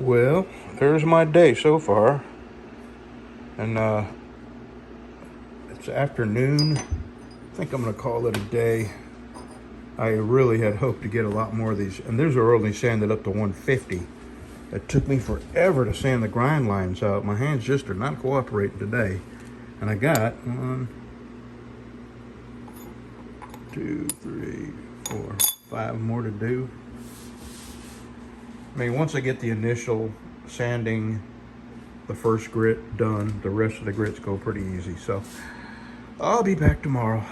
Well, there's my day so far, and it's afternoon. I think I'm gonna call it a day. I really had hoped to get a lot more of these, and these are only sanded up to 150. It took me forever to sand the grind lines out. My hands just are not cooperating today, and I got 1, 2, 3, 4, 5 more to do. I mean, once I get the initial sanding, the first grit done, the rest of the grits go pretty easy. So I'll be back tomorrow.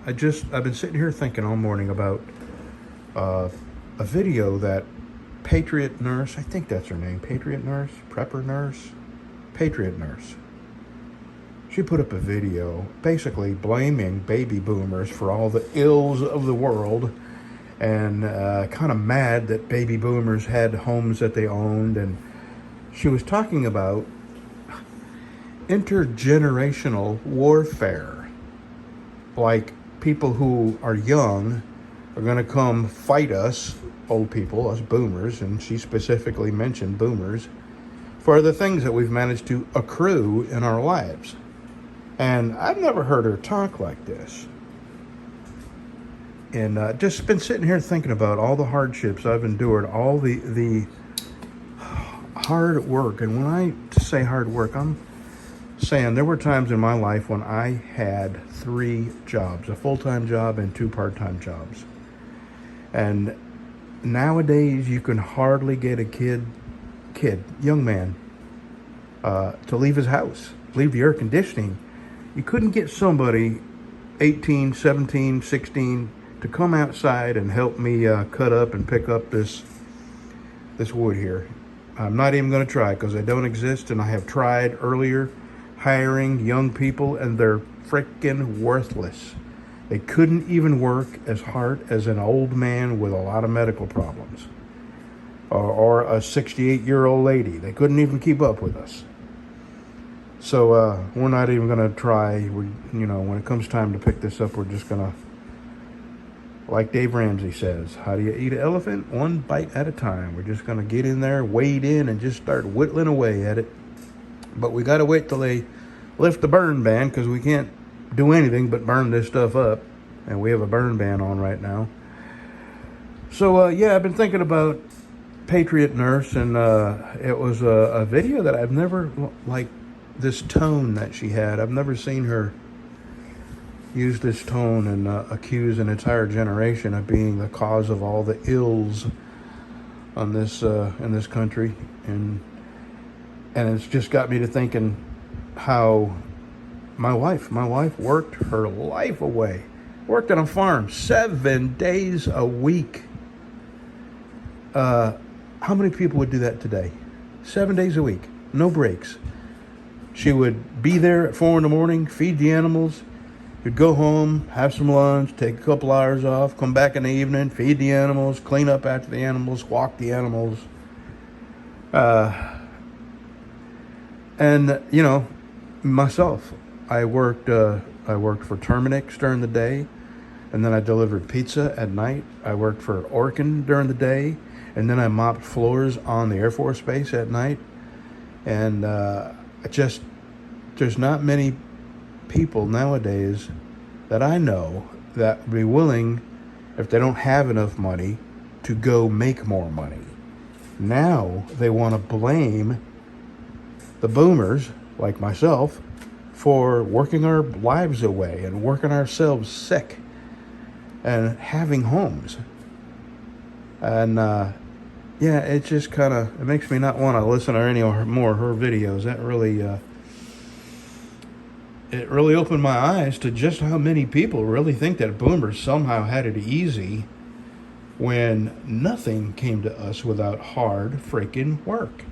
I've been sitting here thinking all morning about a video that Patriot Nurse, I think that's her name, Patriot Nurse, Prepper Nurse, Patriot Nurse. She put up a video basically blaming baby boomers for all the ills of the world, and kind of mad that baby boomers had homes that they owned. And she was talking about intergenerational warfare, like people who are young are going to come fight us old people, us boomers, and she specifically mentioned boomers, for the things that we've managed to accrue in our lives. And I've never heard her talk like this. And just been sitting here thinking about all the hardships I've endured, all the hard work. And when I say hard work, I'm saying there were times in my life when I had 3 jobs, a full-time job and 2 part-time jobs. And nowadays you can hardly get a young man, to leave his house, leave the air conditioning. You couldn't get somebody 18, 17, 16 to come outside and help me cut up and pick up this wood here. I'm not even going to try because they don't exist, and I have tried earlier hiring young people, and they're freaking worthless. They couldn't even work as hard as an old man with a lot of medical problems, or a 68-year-old lady. They couldn't even keep up with us. So we're not even going to try. When it comes time to pick this up, we're just going to, like Dave Ramsey says, how do you eat an elephant? One bite at a time. We're just going to get in there, wade in, and just start whittling away at it. But we got to wait till they lift the burn ban, because we can't do anything but burn this stuff up. And we have a burn ban on right now. So, I've been thinking about Patriot Nurse, and it was a video that I've never, this tone that she had. I've never seen her use this tone and accuse an entire generation of being the cause of all the ills on this in this country, and it's just got me to thinking how my wife worked her life away, worked on a farm 7 days a week. How many people would do that today? 7 days a week, no breaks. She would be there at 4 a.m, feed the animals. You'd go home, have some lunch, take a couple hours off, come back in the evening, feed the animals, clean up after the animals, walk the animals. And myself, I worked for Terminix during the day, and then I delivered pizza at night. I worked for Orkin during the day, and then I mopped floors on the Air Force Base at night. And there's not many people nowadays that I know that would be willing, if they don't have enough money, to go make more money. Now they want to blame the boomers, like myself, for working our lives away and working ourselves sick and having homes. And it just it makes me not want to listen to any more of her videos. That really it really opened my eyes to just how many people really think that boomers somehow had it easy, when nothing came to us without hard freaking work.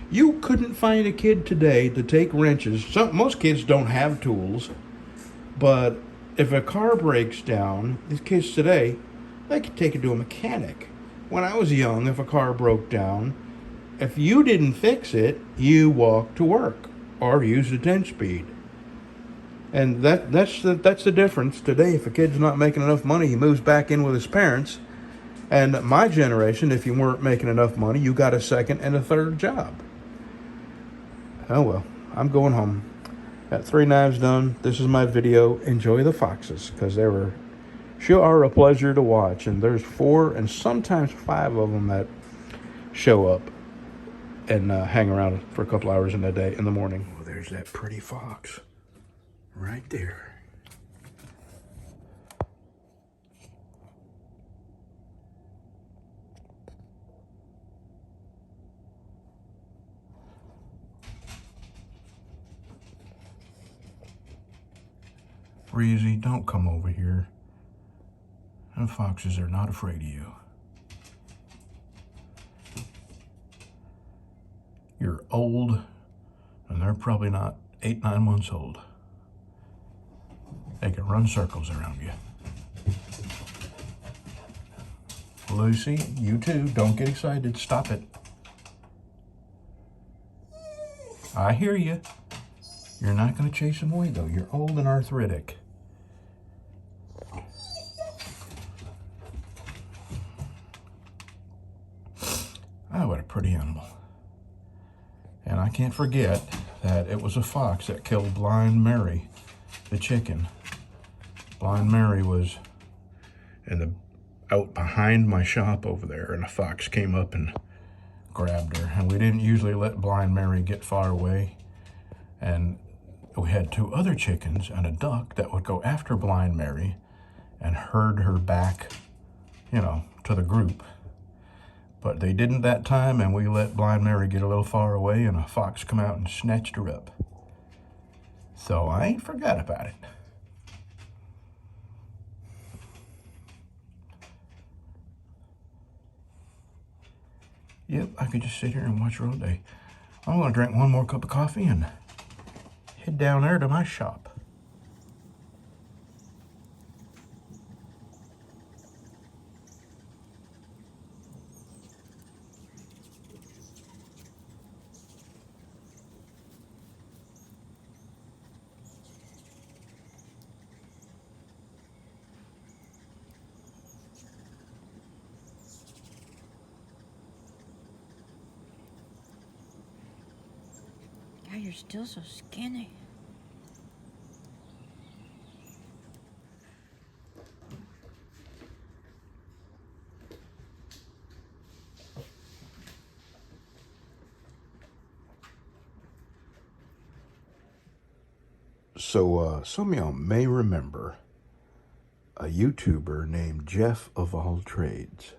You couldn't find a kid today to take wrenches. Most kids don't have tools, but if a car breaks down, these kids today, they could take it to a mechanic. When I was young, if a car broke down, if you didn't fix it, you walked to work or used a 10-speed. And that's the difference. Today, if a kid's not making enough money, he moves back in with his parents, And my generation, if you weren't making enough money, you got a second and a third job. Oh well, I'm going home. Got 3 knives done. This is my video. Enjoy the foxes, because they were sure are a pleasure to watch. And there's 4 and sometimes 5 of them that show up and hang around for a couple hours in the day, in the morning. Well, there's that pretty fox right there. Breezy, don't come over here. And foxes are not afraid of you. You're old, and they're probably not 8, 9 months old. They can run circles around you. Lucy, you too. Don't get excited. Stop it. I hear you. You're not going to chase them away, though. You're old and arthritic. Oh, what a pretty animal. And I can't forget that it was a fox that killed Blind Mary, the chicken. Blind Mary was out behind my shop over there, and a fox came up and grabbed her. And we didn't usually let Blind Mary get far away. And we had 2 other chickens and a duck that would go after Blind Mary and herd her back, to the group. But they didn't that time, and we let Blind Mary get a little far away, and a fox come out and snatched her up. So I ain't forgot about it. Yep, I could just sit here and watch her all day. I'm gonna drink 1 more cup of coffee and head down there to my shop. God, you're still so skinny. So some of y'all may remember a YouTuber named Jeff of All Trades.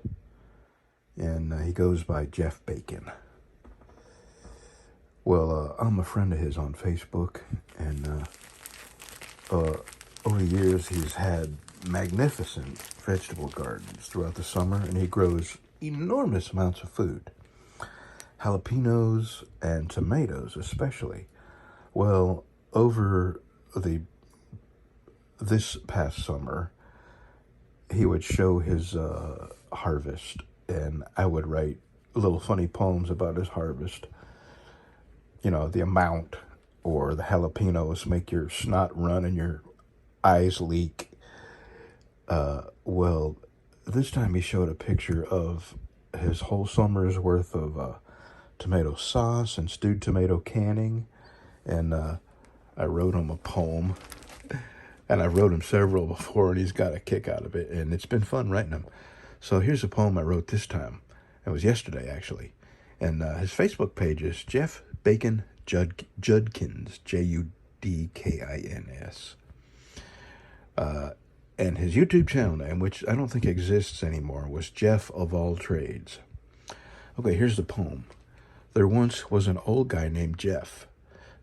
And he goes by Jeff Bacon. Well, I'm a friend of his on Facebook, and over the years he's had magnificent vegetable gardens throughout the summer, and he grows enormous amounts of food. Jalapenos and tomatoes especially. Well, over this past summer, he would show his harvest, and I would write little funny poems about his harvest. The amount, or the jalapenos make your snot run and your eyes leak. Well, this time he showed a picture of his whole summer's worth of tomato sauce and stewed tomato canning, and I wrote him a poem, and I wrote him several before, and he's got a kick out of it, and it's been fun writing them. So here's a poem I wrote this time. It was yesterday, actually. And his Facebook page is Jeff Bacon Judkins, Judkins. And his YouTube channel name, which I don't think exists anymore, was Jeff of All Trades. Okay, here's the poem. There once was an old guy named Jeff.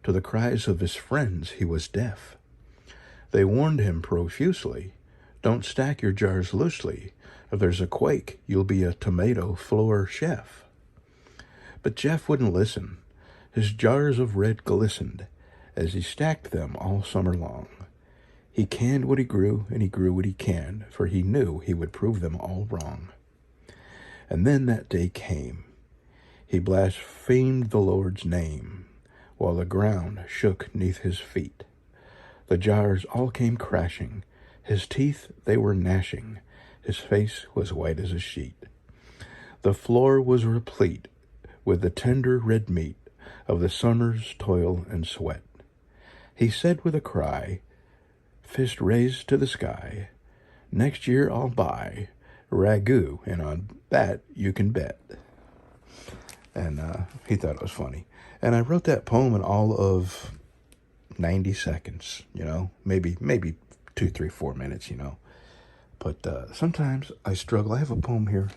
To the cries of his friends, he was deaf. They warned him profusely, don't stack your jars loosely. If there's a quake, you'll be a tomato floor chef. But Jeff wouldn't listen. His jars of red glistened as he stacked them all summer long. He canned what he grew, and he grew what he canned, for he knew he would prove them all wrong. And then that day came. He blasphemed the Lord's name, while the ground shook 'neath his feet. The jars all came crashing. His teeth, they were gnashing. His face was white as a sheet. The floor was replete with the tender red meat of the summer's toil and sweat. He said with a cry, fist raised to the sky, next year I'll buy ragu, and on that you can bet. And he thought it was funny. And I wrote that poem in all of 90 seconds, maybe 2, 3, 4 minutes, But sometimes I struggle. I have a poem here.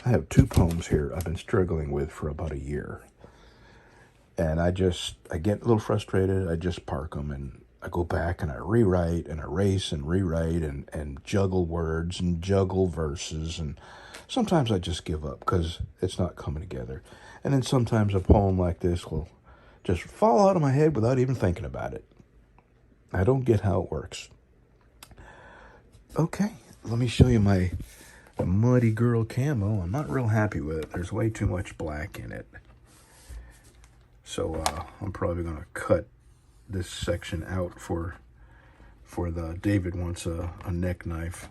I have 2 poems here I've been struggling with for about a year. And I get a little frustrated. I just park them and I go back and I rewrite and erase and rewrite and juggle words and juggle verses. And sometimes I just give up because it's not coming together. And then sometimes a poem like this will just fall out of my head without even thinking about it. I don't get how it works. Okay, let me show you my Muddy Girl camo. I'm not real happy with it. There's way too much black in it. So I'm probably going to cut this section out for the David wants a neck knife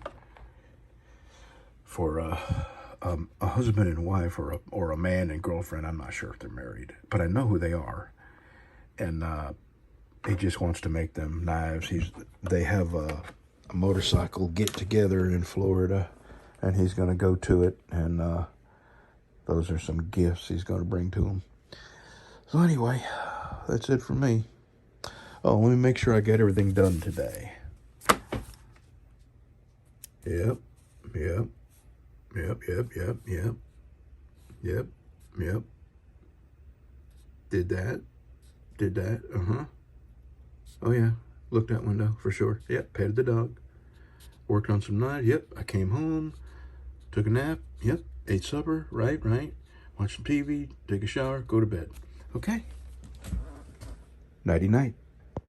for a husband and wife or a man and girlfriend. I'm not sure if they're married, but I know who they are. And he just wants to make them knives. They have a motorcycle get together in Florida, and he's going to go to it, and those are some gifts he's going to bring to him. So anyway, that's it for me. Oh, let me make sure I get everything done today. Yep. Did that. Oh yeah, looked out window for sure. Yep, petted the dog. Worked on some knives. Yep, I came home, took a nap. Yep, ate supper. Right. Watch some TV, take a shower, go to bed. Okay. Nighty night.